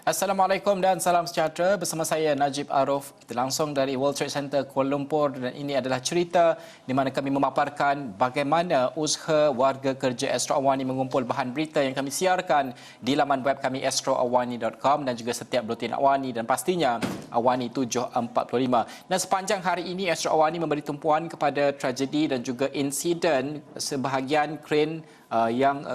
Assalamualaikum dan salam sejahtera. Bersama saya Najib Arif. Kita langsung dari World Trade Center Kuala Lumpur dan ini adalah cerita di mana kami memaparkan bagaimana usaha warga kerja Astro Awani mengumpul bahan berita yang kami siarkan di laman web kami astroawani.com dan juga setiap buletin Awani dan pastinya Awani 745. Dan sepanjang hari ini Astro Awani memberi tumpuan kepada tragedi dan juga insiden sebahagian kren yang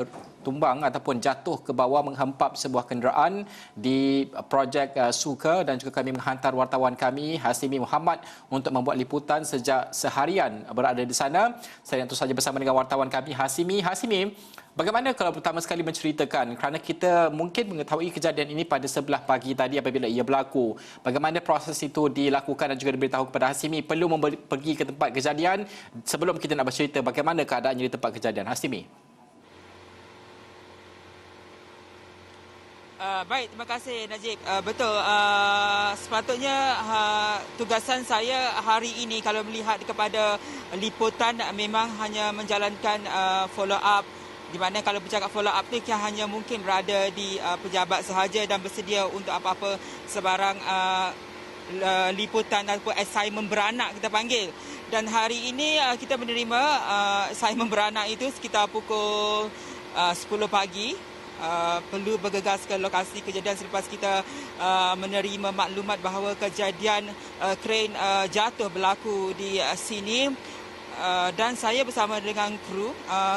tumbang ataupun jatuh ke bawah menghempap sebuah kenderaan di projek Suka dan juga kami menghantar wartawan kami Hasimi Muhammad untuk membuat liputan sejak seharian berada di sana. Saya tentu saja bersama dengan wartawan kami Hasimi. Hasimi, bagaimana kalau pertama sekali menceritakan kerana kita mungkin mengetahui kejadian ini pada 11 pagi tadi apabila ia berlaku. Bagaimana proses itu dilakukan dan juga diberitahu kepada Hasimi perlu pergi ke tempat kejadian sebelum kita nak bercerita bagaimana keadaannya di tempat kejadian. Hasimi. Baik, terima kasih Najib. Betul, sepatutnya tugasan saya hari ini kalau melihat kepada liputan memang hanya menjalankan follow up, di mana kalau bercakap follow up ni hanya mungkin berada di pejabat sahaja dan bersedia untuk apa-apa sebarang liputan ataupun assignment beranak kita panggil. Dan hari ini kita menerima assignment beranak itu sekitar pukul 10 pagi. Perlu bergegas ke lokasi kejadian selepas kita menerima maklumat bahawa kejadian kren jatuh berlaku di sini. Dan saya bersama dengan kru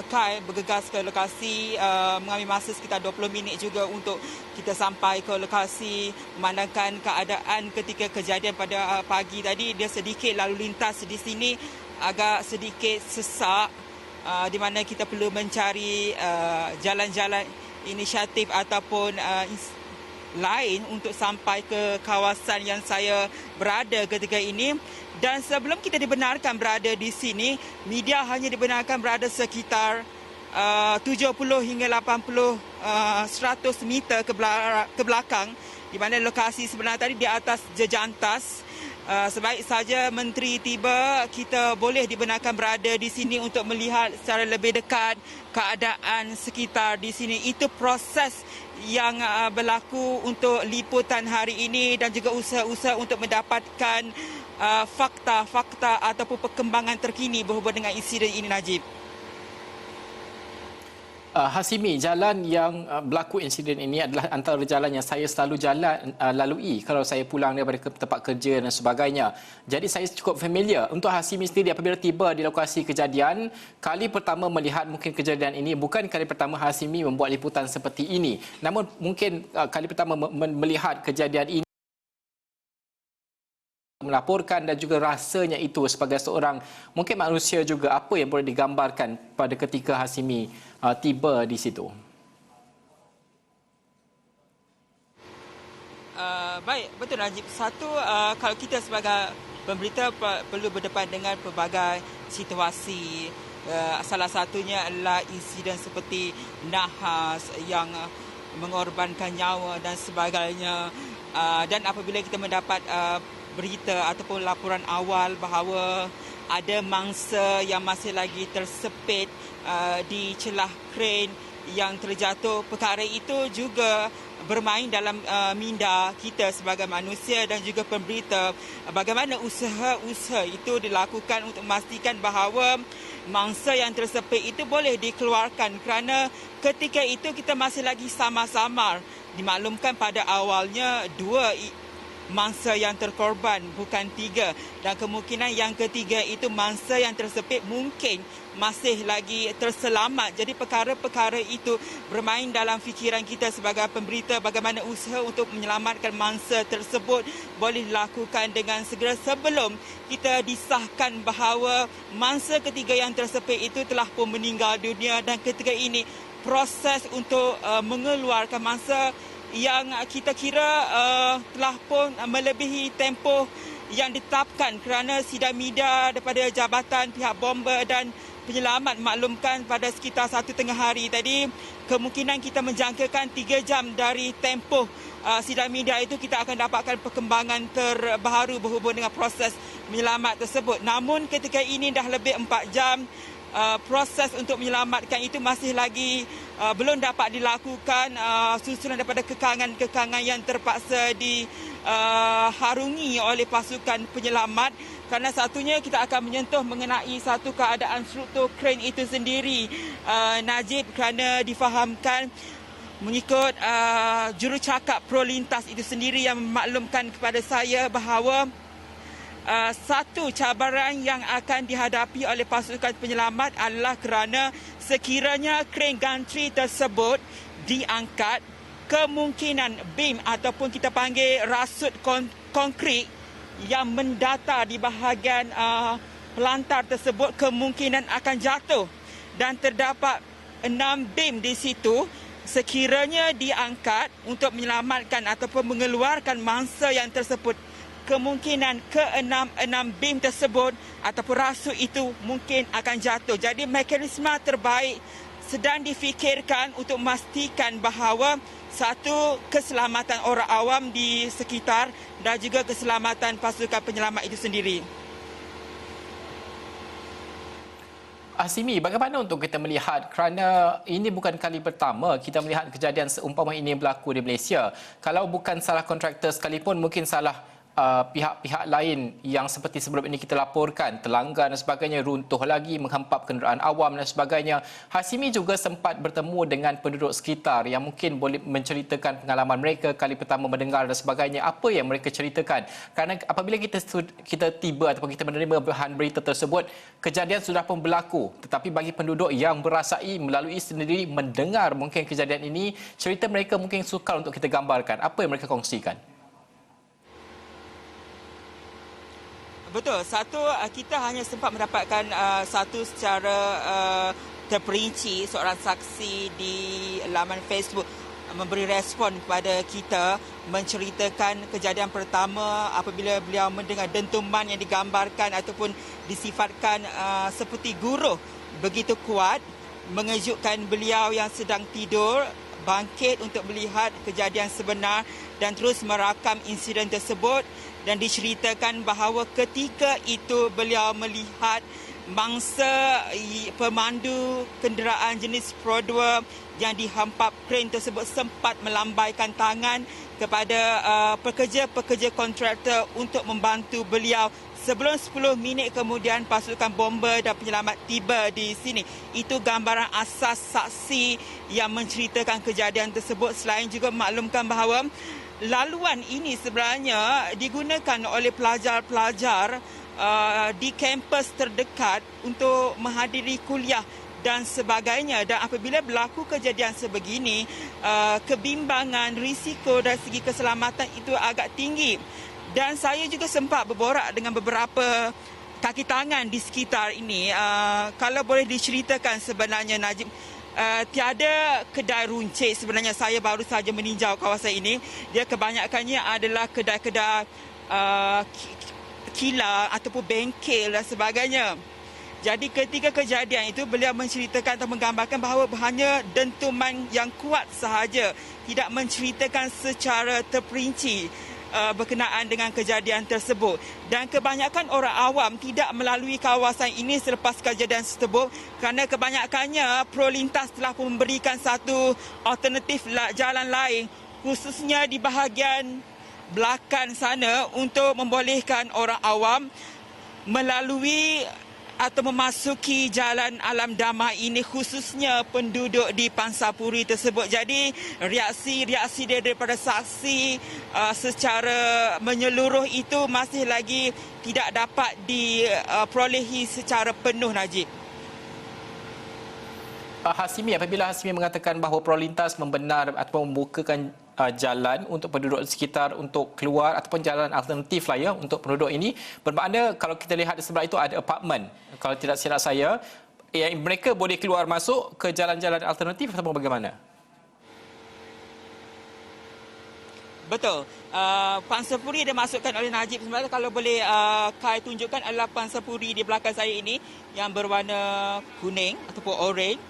Kai bergegas ke lokasi, mengambil masa sekitar 20 minit juga untuk kita sampai ke lokasi. Memandangkan keadaan ketika kejadian pada pagi tadi, dia sedikit lalu lintas di sini agak sedikit sesak, di mana kita perlu mencari jalan-jalan inisiatif ataupun lain untuk sampai ke kawasan yang saya berada ketika ini. Dan sebelum kita dibenarkan berada di sini, media hanya dibenarkan berada sekitar 70 hingga 80 100 meter ke belakang, di mana lokasi sebenar tadi di atas jejantas. Sebaik saja menteri tiba, kita boleh dibenarkan berada di sini untuk melihat secara lebih dekat keadaan sekitar di sini. Itu proses yang berlaku untuk liputan hari ini dan juga usaha-usaha untuk mendapatkan fakta-fakta ataupun perkembangan terkini berhubung dengan insiden ini, Najib. Hasimi, jalan yang berlaku insiden ini adalah antara jalan yang saya selalu lalui kalau saya pulang daripada tempat kerja dan sebagainya. Jadi saya cukup familiar. Untuk Hasimi sendiri apabila tiba di lokasi kejadian, kali pertama melihat mungkin kejadian ini, bukan kali pertama Hasimi membuat liputan seperti ini. Namun mungkin kali pertama melihat kejadian ini, melaporkan dan juga rasanya itu sebagai seorang mungkin manusia juga, apa yang boleh digambarkan pada ketika Hasimi tiba di situ? Baik, betul Najib. Satu, kalau kita sebagai pemberita perlu berdepan dengan pelbagai situasi. Salah satunya adalah insiden seperti nahas yang mengorbankan nyawa dan sebagainya. Dan apabila kita mendapat berita ataupun laporan awal bahawa ada mangsa yang masih lagi tersepit di celah kren yang terjatuh, perkara itu juga bermain dalam minda kita sebagai manusia dan juga pemberita. Bagaimana usaha-usaha itu dilakukan untuk memastikan bahawa mangsa yang tersepit itu boleh dikeluarkan, kerana ketika itu kita masih lagi samar-samar dimaklumkan pada awalnya 2 mangsa yang terkorban, bukan 3. Dan kemungkinan yang ketiga itu mangsa yang tersepit mungkin masih lagi terselamat. Jadi perkara-perkara itu bermain dalam fikiran kita sebagai pemberita, bagaimana usaha untuk menyelamatkan mangsa tersebut boleh dilakukan dengan segera sebelum kita disahkan bahawa mangsa ketiga yang tersepit itu telah pun meninggal dunia. Dan ketika ini proses untuk mengeluarkan mangsa yang kita kira telah pun melebihi tempoh yang ditetapkan, kerana sidang media daripada Jabatan Pihak Bomba dan Penyelamat maklumkan pada sekitar 1.5 hari tadi, kemungkinan kita menjangkakan 3 jam dari tempoh sidang media itu kita akan dapatkan perkembangan terbaru berhubung dengan proses menyelamat tersebut. Namun ketika ini dah lebih 4 jam, proses untuk menyelamatkan itu masih lagi belum dapat dilakukan susulan daripada kekangan-kekangan yang terpaksa diharungi oleh pasukan penyelamat. Kerana satunya kita akan menyentuh mengenai satu keadaan struktur kren itu sendiri, Najib, kerana difahamkan mengikut jurucakap Prolintas itu sendiri yang memaklumkan kepada saya bahawa satu cabaran yang akan dihadapi oleh pasukan penyelamat adalah kerana sekiranya kren gantri tersebut diangkat, kemungkinan beam ataupun kita panggil rasut konkrit yang mendatar di bahagian pelantar tersebut kemungkinan akan jatuh, dan terdapat 6 beam di situ. Sekiranya diangkat untuk menyelamatkan ataupun mengeluarkan mangsa yang tersebut, kemungkinan ke-6 beam tersebut ataupun rasut itu mungkin akan jatuh. Jadi mekanisme terbaik sedang difikirkan untuk memastikan bahawa satu, keselamatan orang awam di sekitar dan juga keselamatan pasukan penyelamat itu sendiri. Hasimi, bagaimana untuk kita melihat, kerana ini bukan kali pertama kita melihat kejadian seumpama ini berlaku di Malaysia. Kalau bukan salah kontraktor sekalipun, mungkin salah pihak-pihak lain yang seperti sebelum ini kita laporkan, terlanggar dan sebagainya, runtuh lagi, menghempap kenderaan awam dan sebagainya. Hasimi juga sempat bertemu dengan penduduk sekitar yang mungkin boleh menceritakan pengalaman mereka kali pertama mendengar dan sebagainya. Apa yang mereka ceritakan? Kerana apabila kita tiba ataupun kita menerima bahan berita tersebut, kejadian sudah pun berlaku. Tetapi bagi penduduk yang berasai melalui sendiri mendengar mungkin kejadian ini, cerita mereka mungkin sukar untuk kita gambarkan. Apa yang mereka kongsikan? Betul. Satu, kita hanya sempat mendapatkan satu secara terperinci seorang saksi di laman Facebook memberi respon kepada kita menceritakan kejadian pertama apabila beliau mendengar dentuman yang digambarkan ataupun disifatkan seperti guruh begitu kuat, mengejutkan beliau yang sedang tidur bangkit untuk melihat kejadian sebenar dan terus merakam insiden tersebut. Dan diceritakan bahawa ketika itu beliau melihat mangsa pemandu kenderaan jenis Pro 2 yang dihempap kren tersebut sempat melambaikan tangan kepada pekerja-pekerja kontraktor untuk membantu beliau. Sebelum 10 minit kemudian pasukan bomber dan penyelamat tiba di sini. Itu gambaran asas saksi yang menceritakan kejadian tersebut. Selain juga memaklumkan bahawa laluan ini sebenarnya digunakan oleh pelajar-pelajar di kampus terdekat untuk menghadiri kuliah dan sebagainya. Dan apabila berlaku kejadian sebegini, kebimbangan risiko dari segi keselamatan itu agak tinggi. Dan saya juga sempat berborak dengan beberapa kaki tangan di sekitar ini. Kalau boleh diceritakan sebenarnya, Najib, tiada kedai runcit sebenarnya. Saya baru saja meninjau kawasan ini. Dia kebanyakannya adalah kedai-kedai kilang ataupun bengkel dan sebagainya. Jadi ketika kejadian itu beliau menceritakan atau menggambarkan bahawa hanya dentuman yang kuat sahaja, tidak menceritakan secara terperinci berkenaan dengan kejadian tersebut. Dan kebanyakan orang awam tidak melalui kawasan ini selepas kejadian tersebut kerana kebanyakannya Prolintas telah memberikan satu alternatif jalan lain, khususnya di bahagian belakang sana, untuk membolehkan orang awam melalui atau memasuki jalan alam damai ini, khususnya penduduk di Pansapuri tersebut. Jadi reaksi daripada saksi secara menyeluruh itu masih lagi tidak dapat diperolehi secara penuh, Najib. Hasimi, apabila Hasimi mengatakan bahawa Prolintas membenar atau membukakan jalan untuk penduduk sekitar untuk keluar ataupun jalan alternatif lah ya untuk penduduk ini, bermakna kalau kita lihat di sebelah itu ada apartmen, kalau tidak silap saya, mereka boleh keluar masuk ke jalan-jalan alternatif atau bagaimana? Betul. Pansapuri dimasukkan oleh Najib. Sebenarnya kalau boleh Kai tunjukkan adalah Pansapuri di belakang saya ini yang berwarna kuning ataupun orange.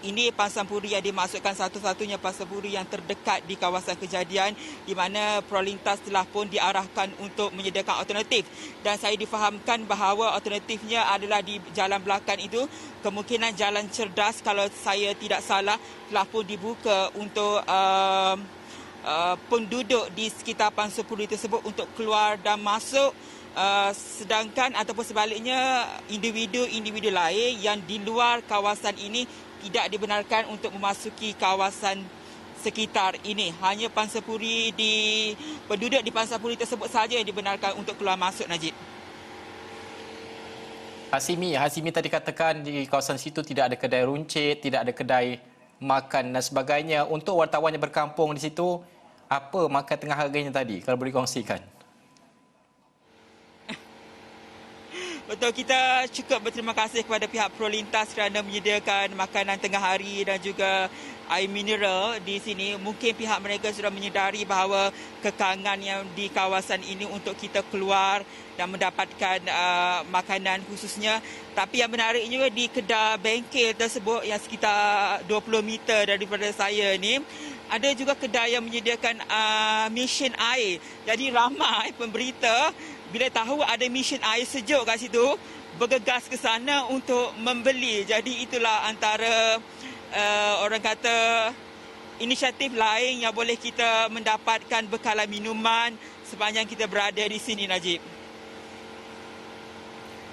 ini pasampuri yang dimaksudkan satu-satunya pasampuri yang terdekat di kawasan kejadian, di mana prolintas telah pun diarahkan untuk menyediakan alternatif. Dan saya difahamkan bahawa alternatifnya adalah di jalan belakang itu. Kemungkinan jalan cerdas, kalau saya tidak salah, telah pun dibuka untuk penduduk di sekitar pasampuri tersebut untuk keluar dan masuk. Sedangkan ataupun sebaliknya individu-individu lain yang di luar kawasan ini tidak dibenarkan untuk memasuki kawasan sekitar ini. Hanya penduduk di pasampuri tersebut sahaja yang dibenarkan untuk keluar masuk, Najib. Hasimi tadi katakan di kawasan situ tidak ada kedai runcit, tidak ada kedai makan dan sebagainya. Untuk wartawan yang berkampung di situ, apa makan tengah harganya tadi? Kalau boleh kongsikan. Betul, kita cukup berterima kasih kepada pihak Prolintas kerana menyediakan makanan tengah hari dan juga air mineral di sini. Mungkin pihak mereka sudah menyedari bahawa kekangan yang di kawasan ini untuk kita keluar dan mendapatkan makanan khususnya. Tapi yang menarik juga di kedai bengkel tersebut yang sekitar 20 meter daripada saya ni, ada juga kedai yang menyediakan mesin air. Jadi ramai pemberita bila tahu ada mesin air sejuk kat situ, bergegas ke sana untuk membeli. Jadi itulah antara orang kata inisiatif lain yang boleh kita mendapatkan bekalan minuman sepanjang kita berada di sini, Najib.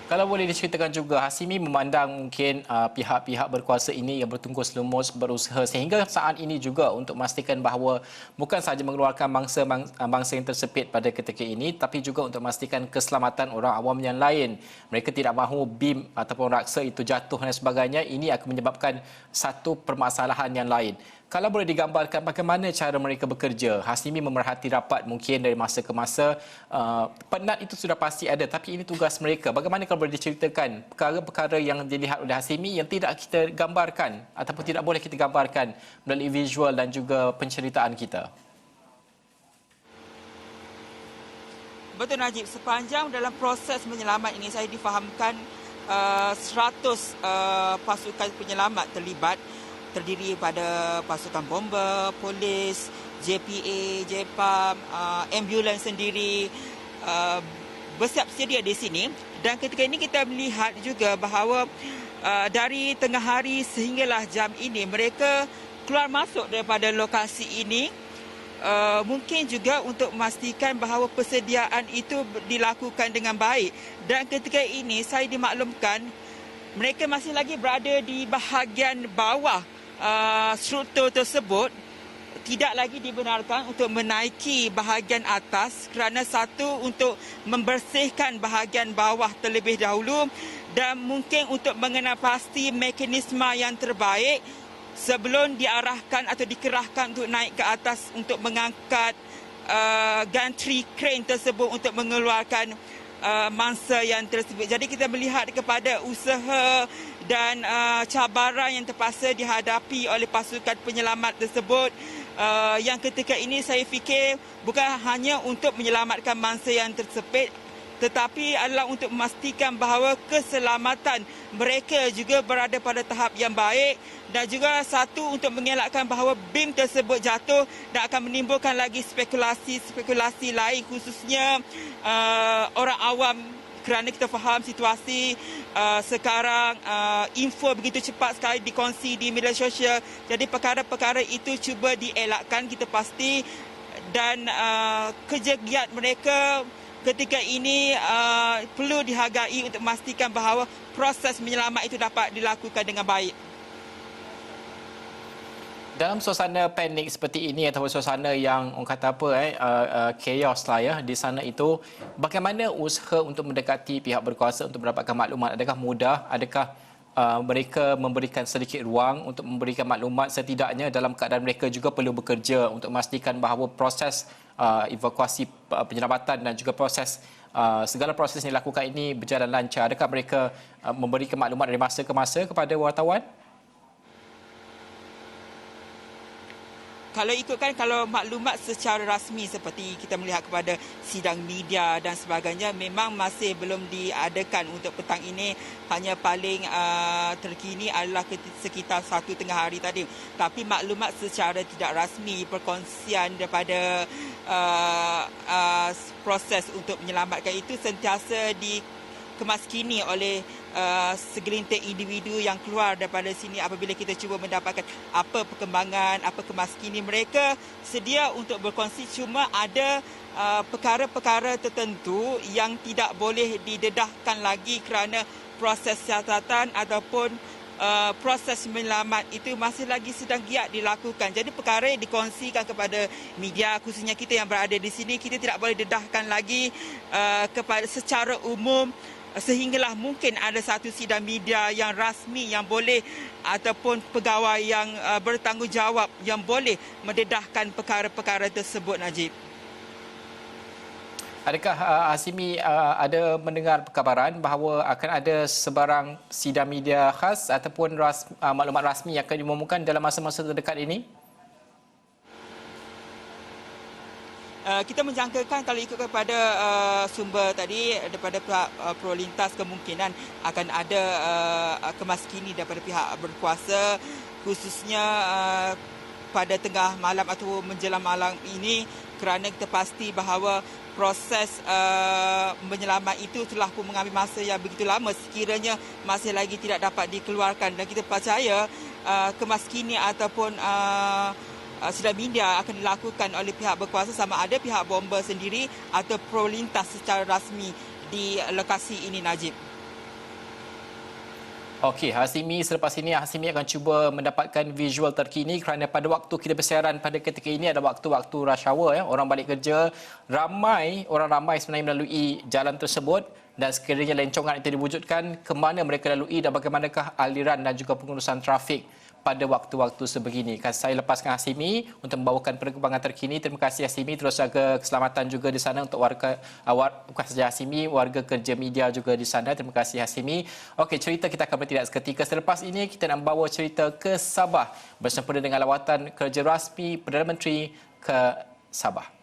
Kalau boleh diceritakan juga, Hasimi memandang mungkin pihak-pihak berkuasa ini yang bertungkus lumus berusaha sehingga saat ini juga untuk memastikan bahawa bukan sahaja mengeluarkan mangsa yang tersepit pada ketika ini, tapi juga untuk memastikan keselamatan orang awam yang lain. Mereka tidak mahu BIM ataupun raksa itu jatuh dan sebagainya. Ini akan menyebabkan satu permasalahan yang lain. Kalau boleh digambarkan bagaimana cara mereka bekerja, Hasimi memerhati rapat mungkin dari masa ke masa. Penat itu sudah pasti ada, tapi ini tugas mereka. Bagaimana kalau boleh diceritakan perkara-perkara yang dilihat oleh Hasimi yang tidak kita gambarkan ataupun tidak boleh kita gambarkan melalui visual dan juga penceritaan kita? Betul, Najib. Sepanjang dalam proses menyelamat ini, saya difahamkan 100 pasukan penyelamat terlibat, terdiri pada pasukan bomba, polis, JPA, JPAM, ambulans sendiri bersiap sedia di sini. Dan ketika ini kita melihat juga bahawa dari tengah hari sehinggalah jam ini mereka keluar masuk daripada lokasi ini. Mungkin juga untuk memastikan bahawa persediaan itu dilakukan dengan baik. Dan ketika ini saya dimaklumkan mereka masih lagi berada di bahagian bawah struktur tersebut, tidak lagi dibenarkan untuk menaiki bahagian atas kerana satu untuk membersihkan bahagian bawah terlebih dahulu dan mungkin untuk mengenal pasti mekanisme yang terbaik sebelum diarahkan atau dikerahkan untuk naik ke atas untuk mengangkat gantry crane tersebut untuk mengeluarkan mangsa yang tersebut. Jadi kita melihat kepada usaha dan cabaran yang terpaksa dihadapi oleh pasukan penyelamat tersebut, yang ketika ini saya fikir bukan hanya untuk menyelamatkan mangsa yang tersepit, tetapi adalah untuk memastikan bahawa keselamatan mereka juga berada pada tahap yang baik dan juga satu untuk mengelakkan bahawa BIM tersebut jatuh dan akan menimbulkan lagi spekulasi lain, khususnya orang awam, kerana kita faham situasi sekarang info begitu cepat sekali dikongsi di media sosial. Jadi perkara-perkara itu cuba dielakkan kita pasti, dan kerja giat mereka ketika ini perlu dihargai untuk memastikan bahawa proses menyelamat itu dapat dilakukan dengan baik. Dalam suasana panik seperti ini ataupun suasana yang orang kata apa chaos lah ya di sana itu, bagaimana usaha untuk mendekati pihak berkuasa untuk mendapatkan maklumat? Adakah mudah? Adakah mereka memberikan sedikit ruang untuk memberikan maklumat? Setidaknya dalam keadaan mereka juga perlu bekerja untuk memastikan bahawa proses evakuasi, penyelamatan dan juga proses segala proses yang dilakukan ini berjalan lancar. Adakah mereka memberikan maklumat dari masa ke masa kepada wartawan? kalau ikutkan kalau maklumat secara rasmi seperti kita melihat kepada sidang media dan sebagainya memang masih belum diadakan untuk petang ini. Hanya paling terkini adalah sekitar 1 tengah hari tadi. Tapi maklumat secara tidak rasmi, perkongsian daripada proses untuk menyelamatkan itu sentiasa dikemaskini oleh segelintir individu yang keluar daripada sini apabila kita cuba mendapatkan apa perkembangan, apa kemaskini mereka sedia untuk berkongsi, cuma ada perkara-perkara tertentu yang tidak boleh didedahkan lagi kerana proses siasatan ataupun proses menyelamat itu masih lagi sedang giat dilakukan. Jadi perkara yang dikongsikan kepada media, khususnya kita yang berada di sini, kita tidak boleh dedahkan lagi kepada secara umum sehinggalah mungkin ada satu sidang media yang rasmi yang boleh ataupun pegawai yang bertanggungjawab yang boleh mendedahkan perkara-perkara tersebut, Najib. Adakah Hasimi ada mendengar perkabaran bahawa akan ada sebarang sidang media khas ataupun maklumat rasmi yang akan diumumkan dalam masa-masa terdekat ini? Kita menjangkakan kalau ikut kepada sumber tadi daripada pihak Prolintas kemungkinan akan ada kemaskini daripada pihak berkuasa khususnya pada tengah malam atau menjelang malam ini kerana kita pasti bahawa proses menyelamat itu telah pun mengambil masa yang begitu lama sekiranya masih lagi tidak dapat dikeluarkan dan kita percaya kemaskini ataupun sidang media akan dilakukan oleh pihak berkuasa sama ada pihak bomba sendiri atau Prolintas secara rasmi di lokasi ini, Najib. Okey, Hasimi, selepas ini Hasimi akan cuba mendapatkan visual terkini kerana pada waktu kita bersiaran pada ketika ini ada waktu-waktu rush hour, orang balik kerja, orang ramai sebenarnya melalui jalan tersebut dan sekiranya lencongan itu diwujudkan, ke mana mereka lalui dan bagaimanakah aliran dan juga pengurusan trafik pada waktu-waktu sebegini. Saya lepaskan Hasimi untuk membawakan perkembangan terkini. Terima kasih Hasimi, terus jaga keselamatan juga di sana untuk bukan saja Hasimi, warga kerja media juga di sana. Terima kasih Hasimi. Okey, cerita kita akan bertindak seketika. Selepas ini kita nak membawa cerita ke Sabah bersempena dengan lawatan kerja rasmi Perdana Menteri ke Sabah.